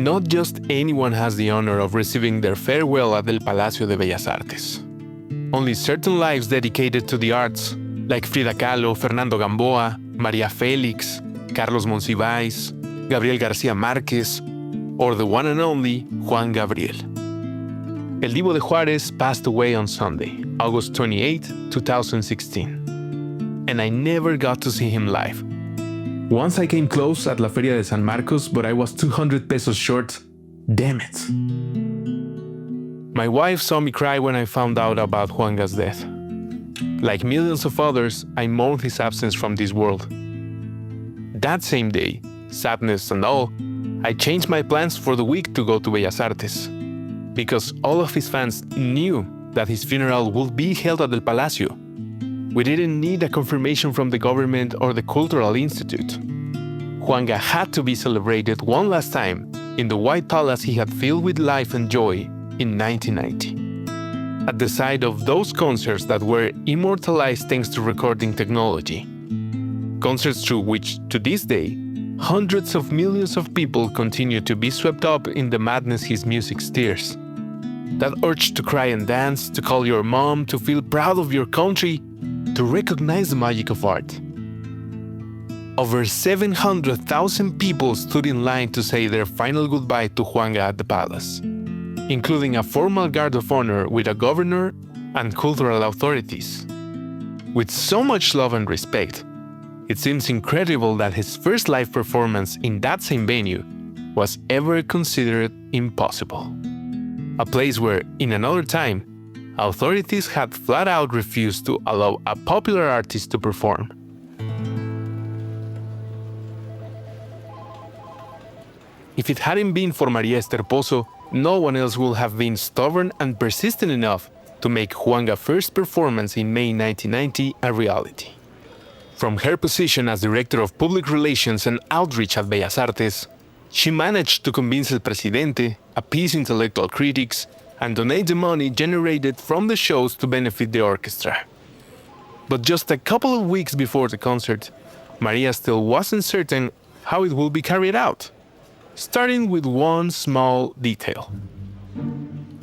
not just anyone has the honor of receiving their farewell at el Palacio de Bellas Artes. Only certain lives dedicated to the arts, like Frida Kahlo, Fernando Gamboa, María Félix, Carlos Monsiváis, Gabriel García Márquez, or the one and only Juan Gabriel. El Divo de Juárez passed away on Sunday, August 28, 2016. And I never got to see him live. Once I came close at La Feria de San Marcos, but I was 200 pesos short. Damn it. My wife saw me cry when I found out about Juanga's death. Like millions of others, I mourned his absence from this world. That same day, sadness and all, I changed my plans for the week to go to Bellas Artes, because all of his fans knew that his funeral would be held at El Palacio. We didn't need a confirmation from the government or the Cultural Institute. Juanga had to be celebrated one last time in the white palace he had filled with life and joy in 1990. At the side of those concerts that were immortalized thanks to recording technology. Concerts through which, to this day, hundreds of millions of people continue to be swept up in the madness his music stirs. That urge to cry and dance, to call your mom, to feel proud of your country, to recognize the magic of art. Over 700,000 people stood in line to say their final goodbye to Juanga at the palace, including a formal guard of honor with a governor and cultural authorities. With so much love and respect, it seems incredible that his first live performance in that same venue was ever considered impossible. A place where, in another time, authorities had flat out refused to allow a popular artist to perform. If it hadn't been for María Esther Pozo, no one else would have been stubborn and persistent enough to make Juanga's first performance in May 1990 a reality. From her position as Director of Public Relations and Outreach at Bellas Artes, she managed to convince El Presidente, appease intellectual critics, and donate the money generated from the shows to benefit the orchestra. But just a couple of weeks before the concert, Maria still wasn't certain how it would be carried out. Starting with one small detail.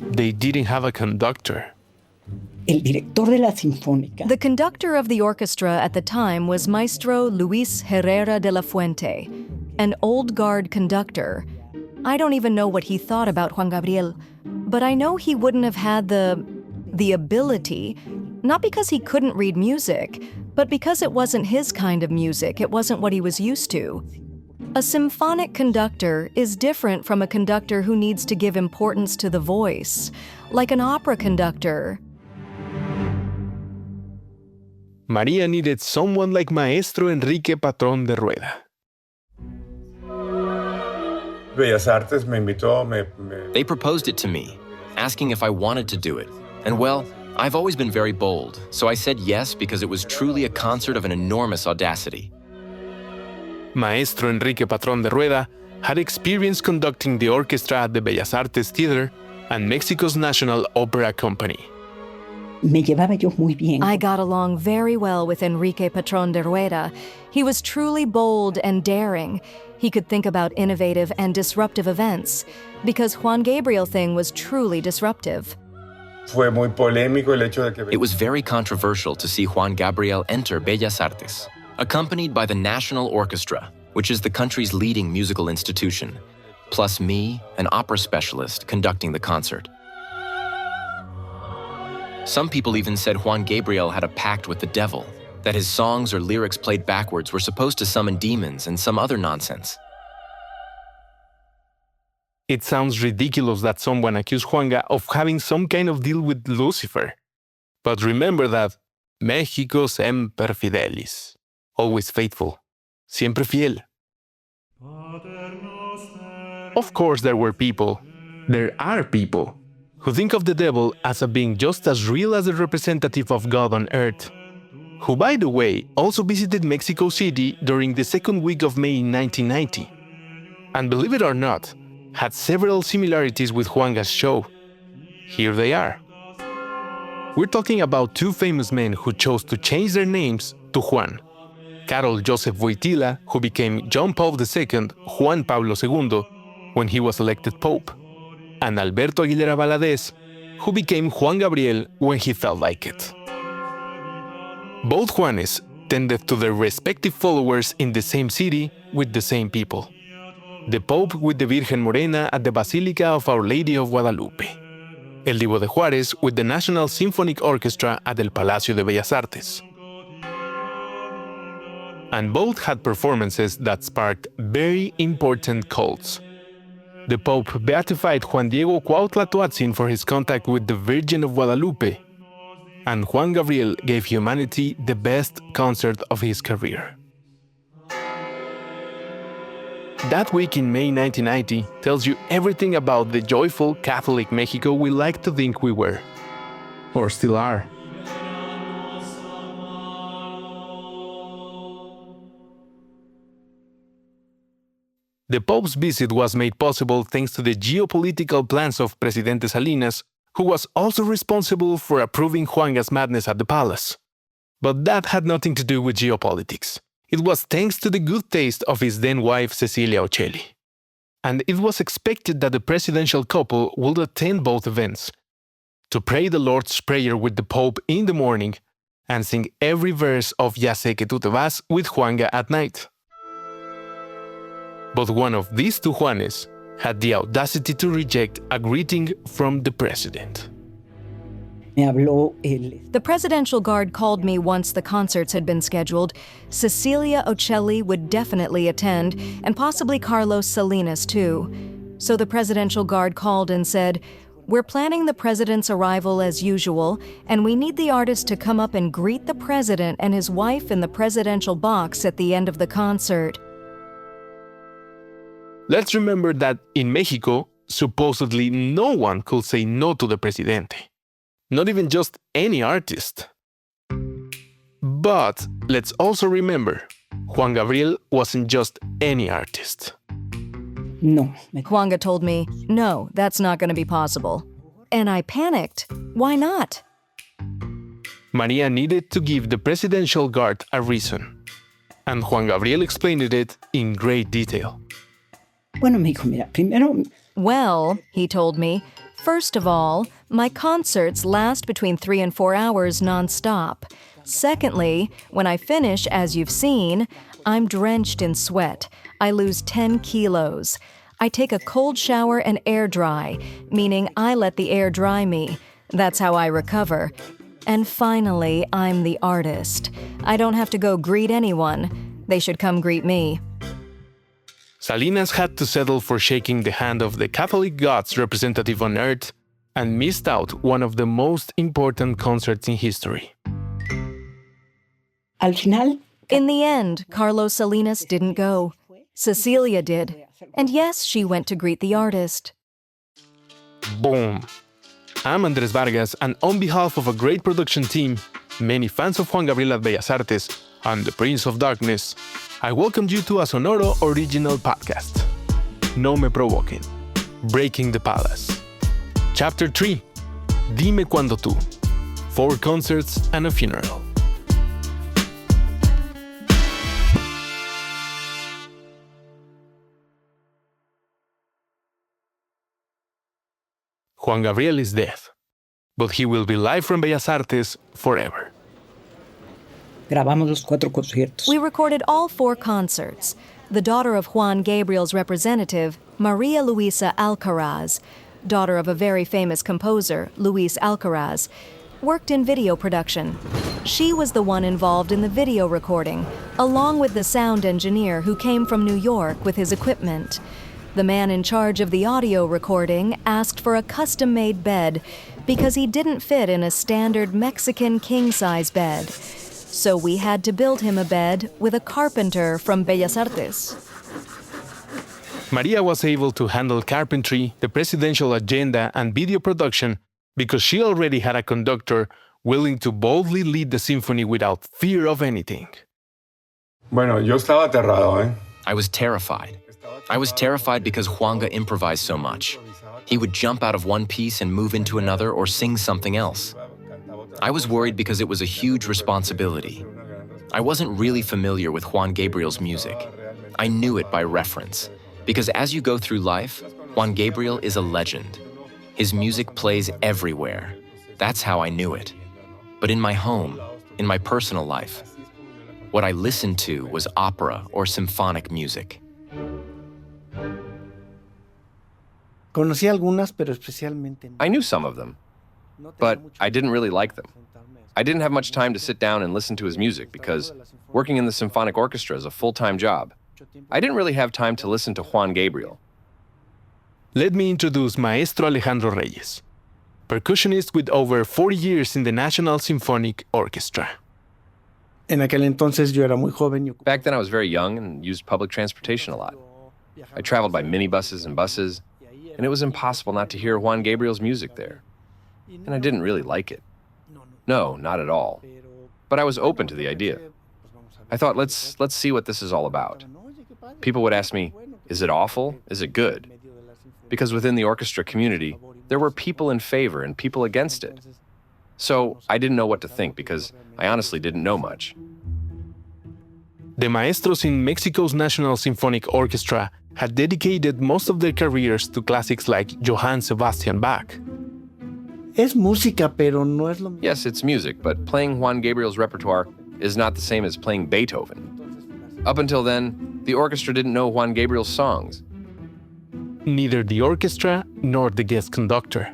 They didn't have a conductor. El director de la Sinfónica. The conductor of the orchestra at the time was Maestro Luis Herrera de la Fuente, an old guard conductor. I don't even know what he thought about Juan Gabriel, but I know he wouldn't have had the ability, not because he couldn't read music, but because it wasn't his kind of music, it wasn't what he was used to. A symphonic conductor is different from a conductor who needs to give importance to the voice, like an opera conductor. María needed someone like Maestro Enrique Patrón de Rueda. Bellas Artes me invitó, They proposed it to me, asking if I wanted to do it. And well, I've always been very bold, so I said yes because it was truly a concert of an enormous audacity. Maestro Enrique Patrón de Rueda had experience conducting the orchestra at the Bellas Artes Theater and Mexico's National Opera Company. Me llevaba yo muy bien. I got along very well with Enrique Patrón de Rueda. He was truly bold and daring. He could think about innovative and disruptive events, because Juan Gabriel thing was truly disruptive. Fue muy polémico el hecho de que... It was very controversial to see Juan Gabriel enter Bellas Artes, accompanied by the National Orchestra, which is the country's leading musical institution, plus me, an opera specialist, conducting the concert. Some people even said Juan Gabriel had a pact with the devil, that his songs or lyrics played backwards were supposed to summon demons and some other nonsense. It sounds ridiculous that someone accused Juanga of having some kind of deal with Lucifer. But remember that México semper fidelis, always faithful, siempre fiel. Of course there are people who think of the devil as a being just as real as a representative of God on earth, who, by the way, also visited Mexico City during the second week of May in 1990. And believe it or not, had several similarities with Juanga's show. Here they are. We're talking about two famous men who chose to change their names to Juan. Karol Joseph Wojtyla, who became John Paul II, Juan Pablo II, when he was elected Pope, and Alberto Aguilera Valadez, who became Juan Gabriel when he felt like it. Both Juanes tended to their respective followers in the same city with the same people. The Pope with the Virgen Morena at the Basilica of Our Lady of Guadalupe. El Divo de Juárez with the National Symphonic Orchestra at el Palacio de Bellas Artes. And both had performances that sparked very important cults. The Pope beatified Juan Diego Cuautla Toatzin for his contact with the Virgin of Guadalupe, and Juan Gabriel gave humanity the best concert of his career. That week in May 1990 tells you everything about the joyful Catholic Mexico we like to think we were. Or still are. The Pope's visit was made possible thanks to the geopolitical plans of Presidente Salinas, who was also responsible for approving Juanga's madness at the palace. But that had nothing to do with geopolitics. It was thanks to the good taste of his then-wife Cecilia Ocelli. And it was expected that the presidential couple would attend both events, to pray the Lord's Prayer with the Pope in the morning and sing every verse of Ya sé que tú te vas with Juanga at night. But one of these two Juanes had the audacity to reject a greeting from the president. The presidential guard called me once the concerts had been scheduled. Cecilia Ocelli would definitely attend, and possibly Carlos Salinas too. So the presidential guard called and said, "We're planning the president's arrival as usual, and we need the artist to come up and greet the president and his wife in the presidential box at the end of the concert." Let's remember that in Mexico, supposedly no one could say no to the presidente. Not even just any artist. But let's also remember, Juan Gabriel wasn't just any artist. No. Juanga told me, "No, that's not going to be possible." And I panicked. Why not? Maria needed to give the presidential guard a reason. And Juan Gabriel explained it in great detail. Bueno, me dijo, mira, primero, Well, he told me, first of all, my concerts last between 3 and 4 hours nonstop. Secondly, when I finish, as you've seen, I'm drenched in sweat. I lose 10 kilos. I take a cold shower and air dry, meaning I let the air dry me. That's how I recover. And finally, I'm the artist. I don't have to go greet anyone. They should come greet me. Salinas had to settle for shaking the hand of the Catholic God's representative on earth and missed out one of the most important concerts in history. al final, In the end, Carlos Salinas didn't go. Cecilia did. And yes, she went to greet the artist. Boom! I'm Andres Vargas, and on behalf of a great production team, many fans of Juan Gabriel at Bellas Artes, and the Prince of Darkness, I welcome you to a Sonoro original podcast. No me provoquen. Breaking the Palace. Chapter 3. Dime cuando tú. 4 concerts and a funeral. Juan Gabriel is dead, but he will be live from Bellas Artes forever. grabamos los 4 conciertos. We recorded all 4 concerts. The daughter of Juan Gabriel's representative, Maria Luisa Alcaraz, daughter of a very famous composer, Luis Alcaraz, worked in video production. She was the one involved in the video recording, along with the sound engineer who came from New York with his equipment. The man in charge of the audio recording asked for a custom-made bed because he didn't fit in a standard Mexican king-size bed. So we had to build him a bed with a carpenter from Bellas Artes. Maria was able to handle carpentry, the presidential agenda, and video production because she already had a conductor willing to boldly lead the symphony without fear of anything. Bueno, yo estaba aterrado, ¿eh? I was terrified. I was terrified because Juanga improvised so much. He would jump out of one piece and move into another or sing something else. I was worried because it was a huge responsibility. I wasn't really familiar with Juan Gabriel's music. I knew it by reference. Because as you go through life, Juan Gabriel is a legend. His music plays everywhere. That's how I knew it. But in my home, in my personal life, what I listened to was opera or symphonic music. Conocí algunas, pero especialmente no. I knew some of them, but I didn't really like them. I didn't have much time to sit down and listen to his music because working in the symphonic orchestra is a full-time job. I didn't really have time to listen to Juan Gabriel. Let me introduce Maestro Alejandro Reyes, percussionist with over 40 years in the National Symphonic Orchestra. En aquel entonces yo era muy joven. Back then I was very young and used public transportation a lot. I traveled by minibuses and buses, and it was impossible not to hear Juan Gabriel's music there. And I didn't really like it. No, not at all. But I was open to the idea. I thought, let's see what this is all about. People would ask me, is it awful? Is it good? Because within the orchestra community, there were people in favor and people against it. So I didn't know what to think because I honestly didn't know much. The maestros in Mexico's National Symphonic Orchestra had dedicated most of their careers to classics like Johann Sebastian Bach. Es música, pero no es lo mismo. Yes, it's music, but playing Juan Gabriel's repertoire is not the same as playing Beethoven. Up until then, the orchestra didn't know Juan Gabriel's songs. Neither the orchestra nor the guest conductor.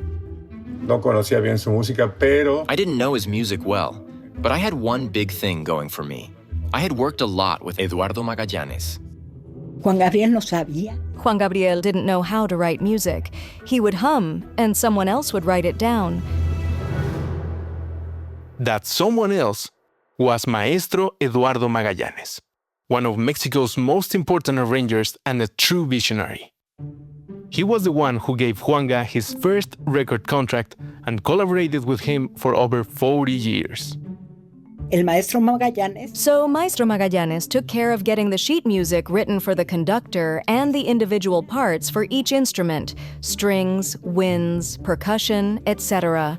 No conocía bien su música, pero I didn't know his music well, but I had one big thing going for me. I had worked a lot with Eduardo Magallanes. Juan Gabriel no sabía. Juan Gabriel didn't know how to write music. He would hum, and someone else would write it down. That someone else was Maestro Eduardo Magallanes, one of Mexico's most important arrangers and a true visionary. He was the one who gave Juanga his first record contract and collaborated with him for over 40 years. El maestro Magallanes. So Maestro Magallanes took care of getting the sheet music written for the conductor and the individual parts for each instrument, strings, winds, percussion, etc.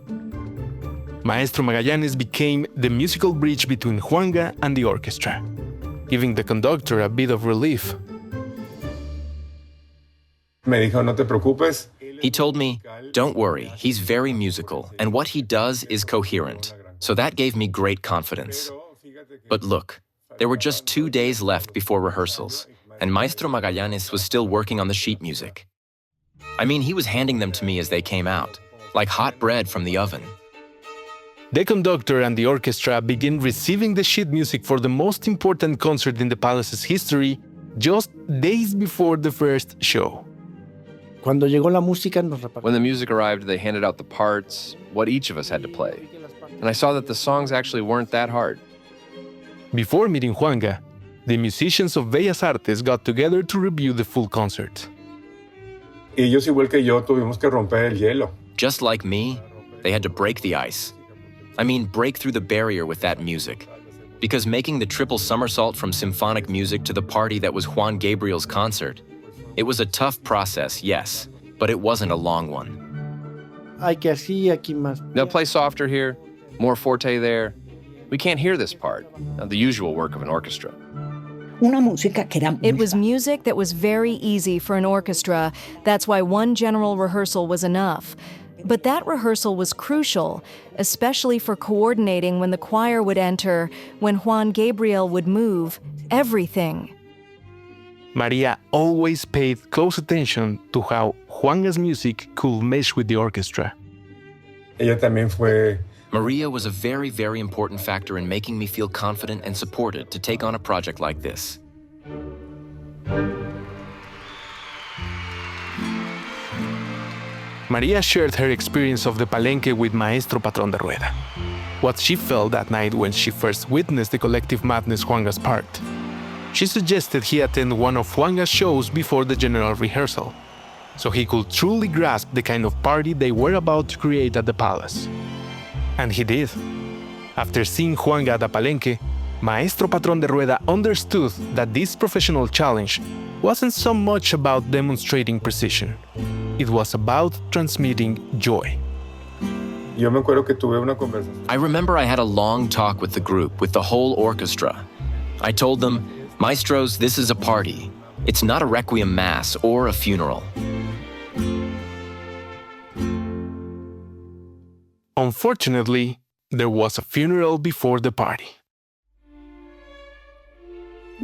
Maestro Magallanes became the musical bridge between Juanga and the orchestra, giving the conductor a bit of relief. me dijo, no te preocupes. He told me, don't worry, he's very musical, and what he does is coherent. So that gave me great confidence. But look, there were just 2 days left before rehearsals, and Maestro Magallanes was still working on the sheet music. I mean, he was handing them to me as they came out, like hot bread from the oven. The conductor and the orchestra begin receiving the sheet music for the most important concert in the palace's history just days before the first show. Cuando llegó la música nos When the music arrived, they handed out the parts, what each of us had to play. And I saw that the songs actually weren't that hard. Before meeting Juanga, the musicians of Bellas Artes got together to review the full concert. Y ellos, igual que yo, tuvimos que romper el hielo. Just like me, they had to break the ice. I mean, break through the barrier with that music. Because making the triple somersault from symphonic music to the party that was Juan Gabriel's concert, it was a tough process, yes, but it wasn't a long one. Ay, que así, aquí más. They'll play softer here, more forte there. We can't hear this part, the usual work of an orchestra. Una música que era It muy was music that was very easy for an orchestra. That's why one general rehearsal was enough. But that rehearsal was crucial, especially for coordinating when the choir would enter, when Juan Gabriel would move, everything. Maria always paid close attention to how Juanga's music could mesh with the orchestra. Ella también fue. Maria was a very, very important factor in making me feel confident and supported to take on a project like this. Maria shared her experience of the palenque with Maestro Patrón de Rueda, what she felt that night when she first witnessed the collective madness Juanga's part. She suggested he attend one of Juanga's shows before the general rehearsal, so he could truly grasp the kind of party they were about to create at the palace. And he did. After seeing Juanga at the palenque, Maestro Patrón de Rueda understood that this professional challenge wasn't so much about demonstrating precision. It was about transmitting joy. Yo me acuerdo que tuve una conversación. I remember I had a long talk with the group, with the whole orchestra. I told them, Maestros, this is a party. It's not a requiem mass or a funeral. Unfortunately, there was a funeral before the party.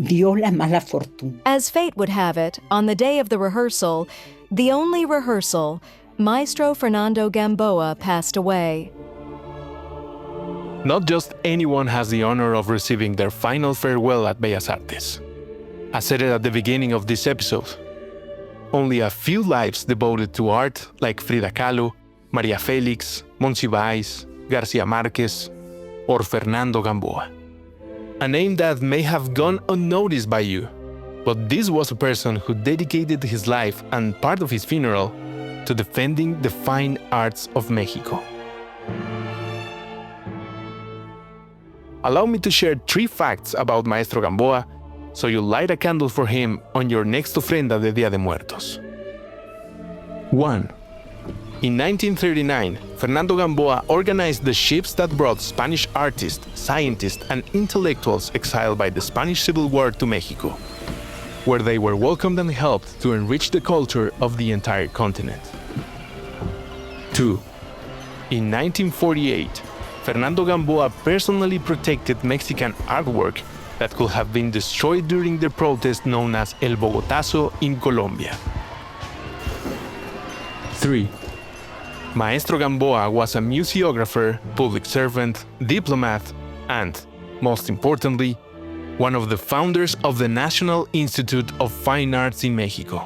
Dio la mala fortuna. As fate would have it, on the day of the rehearsal, the only rehearsal, Maestro Fernando Gamboa passed away. Not just anyone has the honor of receiving their final farewell at Bellas Artes. I said it at the beginning of this episode. Only a few lives devoted to art, like Frida Kahlo, Maria Felix, Monsiváis, Garcia Marquez, or Fernando Gamboa. A name that may have gone unnoticed by you, but this was a person who dedicated his life and part of his funeral to defending the fine arts of Mexico. Allow me to share 3 facts about Maestro Gamboa so you light a candle for him on your next ofrenda de Día de Muertos. 1. In 1939, Fernando Gamboa organized the ships that brought Spanish artists, scientists, and intellectuals exiled by the Spanish Civil War to Mexico, where they were welcomed and helped to enrich the culture of the entire continent. 2. In 1948, Fernando Gamboa personally protected Mexican artwork that could have been destroyed during the protest known as El Bogotazo in Colombia. 3. Maestro Gamboa was a museographer, public servant, diplomat, and, most importantly, one of the founders of the National Institute of Fine Arts in Mexico.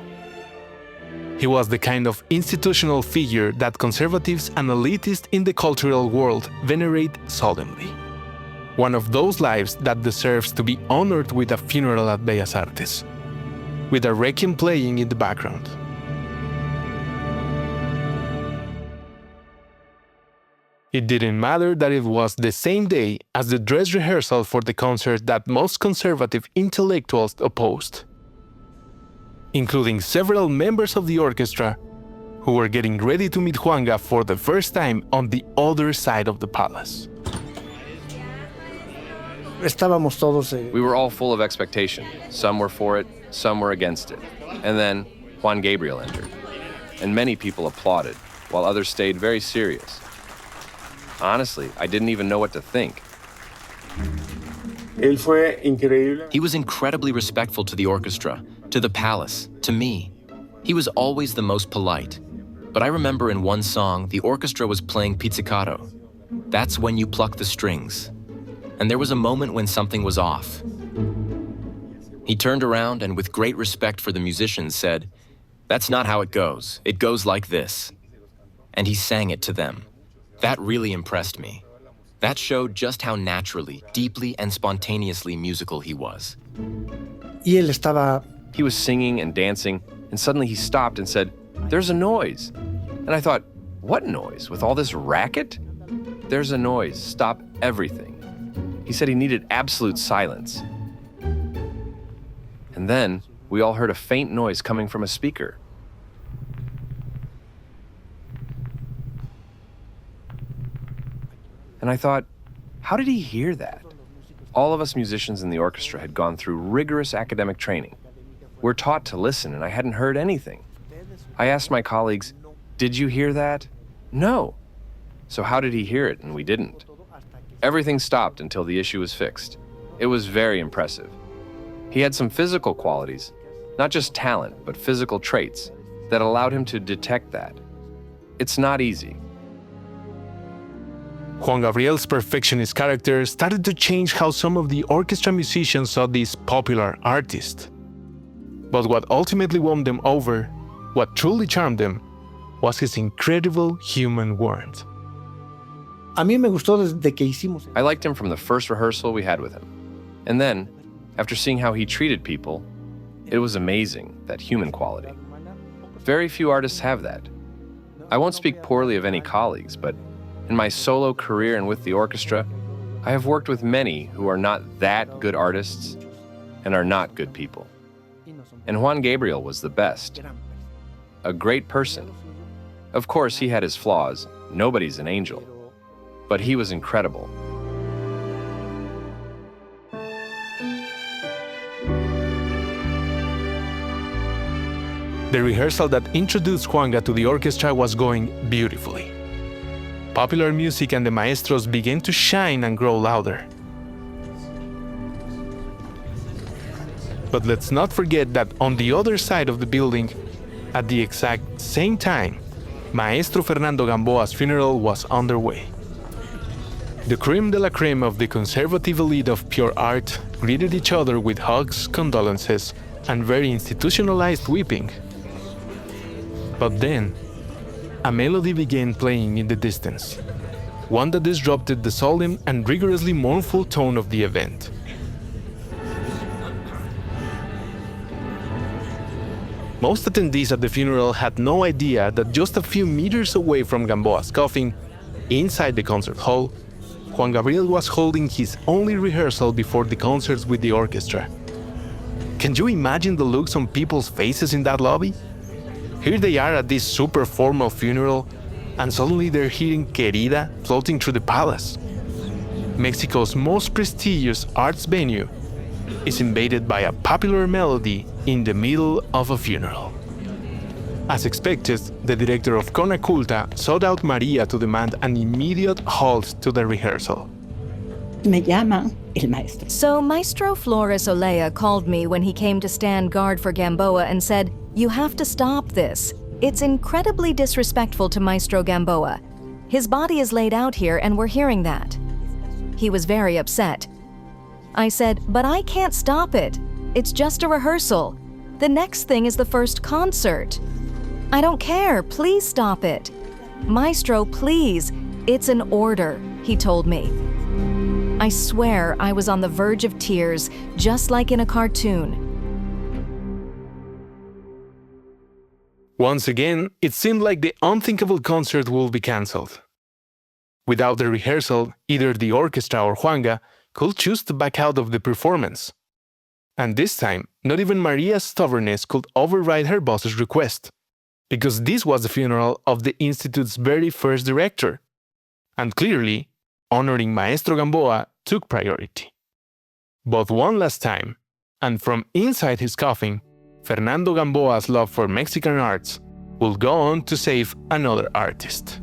He was the kind of institutional figure that conservatives and elitists in the cultural world venerate solemnly. One of those lives that deserves to be honored with a funeral at Bellas Artes, with a requiem playing in the background. It didn't matter that it was the same day as the dress rehearsal for the concert that most conservative intellectuals opposed, including several members of the orchestra who were getting ready to meet Juanga for the first time on the other side of the palace. Estábamos todos... We were all full of expectation. Some were for it, some were against it. And then Juan Gabriel entered. And many people applauded, while others stayed very serious. Honestly, I didn't even know what to think. Él fue increíble. He was incredibly respectful to the orchestra, to the palace, to me. He was always the most polite. But I remember in one song, the orchestra was playing pizzicato. That's when you pluck the strings. And there was a moment when something was off. He turned around and with great respect for the musicians said, "That's not how it goes. It goes like this." And he sang it to them. That really impressed me. That showed just how naturally, deeply, and spontaneously musical he was. Y él estaba... He was singing and dancing, and suddenly he stopped and said, "There's a noise." And I thought, what noise? With all this racket? There's a noise. Stop everything. He said he needed absolute silence. And then we all heard a faint noise coming from a speaker. And I thought, how did he hear that? All of us musicians in the orchestra had gone through rigorous academic training. We're taught to listen, and I hadn't heard anything. I asked my colleagues, "Did you hear that?" "No." So how did he hear it, and we didn't? Everything stopped until the issue was fixed. It was very impressive. He had some physical qualities, not just talent, but physical traits that allowed him to detect that. It's not easy. Juan Gabriel's perfectionist character started to change how some of the orchestra musicians saw this popular artist. But what ultimately won them over, what truly charmed them, was his incredible human warmth. A mí me gustó desde que hicimos... I liked him from the first rehearsal we had with him. And then, after seeing how he treated people, it was amazing, that human quality. Very few artists have that. I won't speak poorly of any colleagues, but in my solo career and with the orchestra, I have worked with many who are not that good artists and are not good people. And Juan Gabriel was the best. A great person. Of course, he had his flaws. Nobody's an angel. But he was incredible. The rehearsal that introduced Juanga to the orchestra was going beautifully. Popular music and the maestros began to shine and grow louder. But let's not forget that on the other side of the building, at the exact same time, Maestro Fernando Gamboa's funeral was underway. The creme de la creme of the conservative elite of pure art greeted each other with hugs, condolences, and very institutionalized weeping. But then, a melody began playing in the distance, one that disrupted the solemn and rigorously mournful tone of the event. Most attendees at the funeral had no idea that just a few meters away from Gamboa's coffin, inside the concert hall, Juan Gabriel was holding his only rehearsal before the concerts with the orchestra. Can you imagine the looks on people's faces in that lobby? Here they are at this super formal funeral, and suddenly they're hearing Querida floating through the palace. Mexico's most prestigious arts venue is invaded by a popular melody in the middle of a funeral. As expected, the director of Conaculta sought out Maria to demand an immediate halt to the rehearsal. Me llama el maestro. So Maestro Flores Olea called me when he came to stand guard for Gamboa and said, "You have to stop this. It's incredibly disrespectful to Maestro Gamboa. His body is laid out here and we're hearing that." He was very upset. I said, "But I can't stop it. It's just a rehearsal. The next thing is the first concert. I don't care. Please stop it. Maestro, please. It's an order," he told me. I swear I was on the verge of tears, just like in a cartoon. Once again, it seemed like the unthinkable concert will be cancelled. Without the rehearsal, either the orchestra or Juanga could choose to back out of the performance. And this time, not even Maria's stubbornness could override her boss's request, because this was the funeral of the Institute's very first director. And clearly, honoring Maestro Gamboa took priority. But one last time, and from inside his coffin, Fernando Gamboa's love for Mexican arts will go on to save another artist.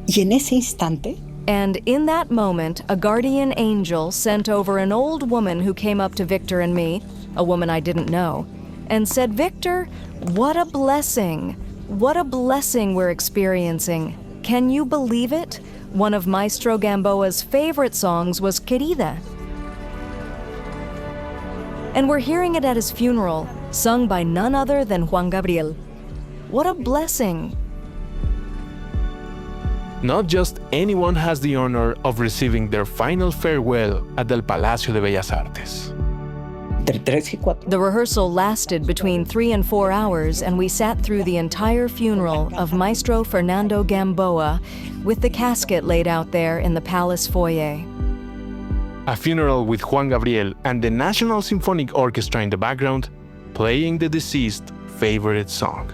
Y en ese instante, And in that moment, a guardian angel sent over an old woman who came up to Victor and me, a woman I didn't know, and said, "Victor, what a blessing! What a blessing we're experiencing. Can you believe it? One of Maestro Gamboa's favorite songs was Querida. And we're hearing it at his funeral, sung by none other than Juan Gabriel. What a blessing!" Not just anyone has the honor of receiving their final farewell at el Palacio de Bellas Artes. entre 3 y 4. The rehearsal lasted between 3 and 4 hours, and we sat through the entire funeral of Maestro Fernando Gamboa with the casket laid out there in the palace foyer. A funeral with Juan Gabriel and the National Symphonic Orchestra in the background, playing the deceased's favorite song.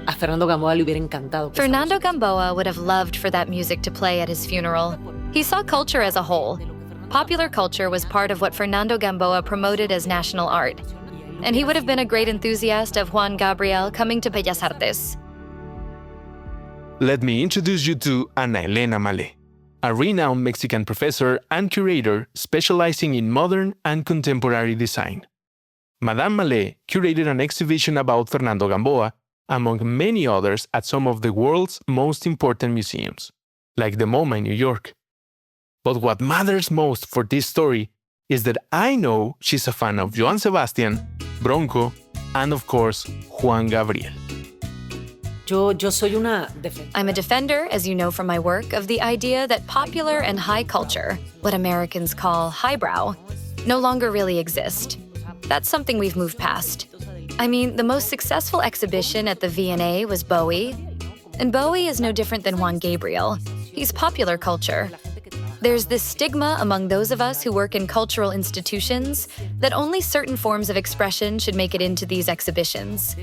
A Fernando Gamboa le hubiera encantado. Fernando Gamboa would have loved for that music to play at his funeral. He saw culture as a whole. Popular culture was part of what Fernando Gamboa promoted as national art. And he would have been a great enthusiast of Juan Gabriel coming to Bellas Artes. Let me introduce you to Ana Elena Malé, a renowned Mexican professor and curator specializing in modern and contemporary design. Madame Malé curated an exhibition about Fernando Gamboa, among many others at some of the world's most important museums, like the MoMA in New York. But what matters most for this story is that I know she's a fan of Johann Sebastian, Bronco, and of course, Juan Gabriel. Yo soy una defensora. I'm a defender, as you know from my work, of the idea that popular and high culture, what Americans call highbrow, no longer really exist. That's something we've moved past. I mean, the most successful exhibition at the V&A was Bowie, and Bowie is no different than Juan Gabriel. He's popular culture. There's this stigma among those of us who work in cultural institutions that only certain forms of expression should make it into these exhibitions,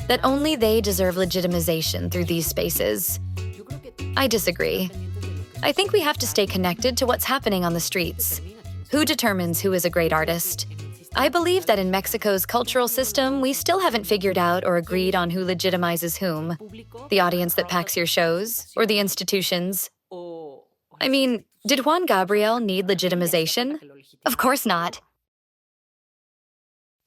that only they deserve legitimization through these spaces. I disagree. I think we have to stay connected to what's happening on the streets. Who determines who is a great artist? I believe that in Mexico's cultural system, we still haven't figured out or agreed on who legitimizes whom. The audience that packs your shows, or the institutions. I mean, did Juan Gabriel need legitimization? Of course not.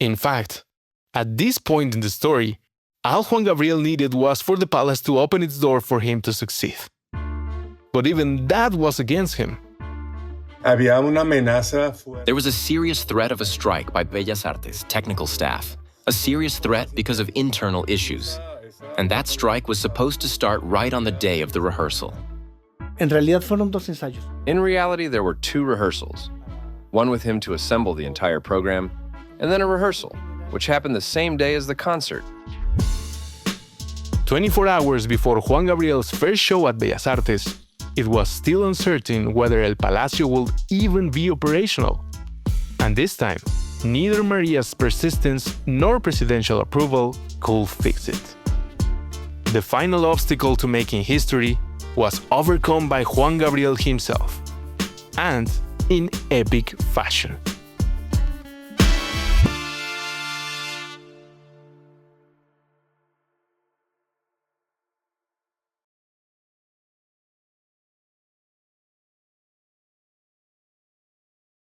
In fact, at this point in the story, all Juan Gabriel needed was for the palace to open its door for him to succeed. But even that was against him. There was a serious threat of a strike by Bellas Artes technical staff, a serious threat because of internal issues. And that strike was supposed to start right on the day of the rehearsal. En realidad fueron dos ensayos. In reality, there were 2 rehearsals. One with him to assemble the entire program, and then a rehearsal, which happened the same day as the concert. 24 hours before Juan Gabriel's first show at Bellas Artes, it was still uncertain whether El Palacio would even be operational. And this time, neither Maria's persistence nor presidential approval could fix it. The final obstacle to making history was overcome by Juan Gabriel himself, and in epic fashion.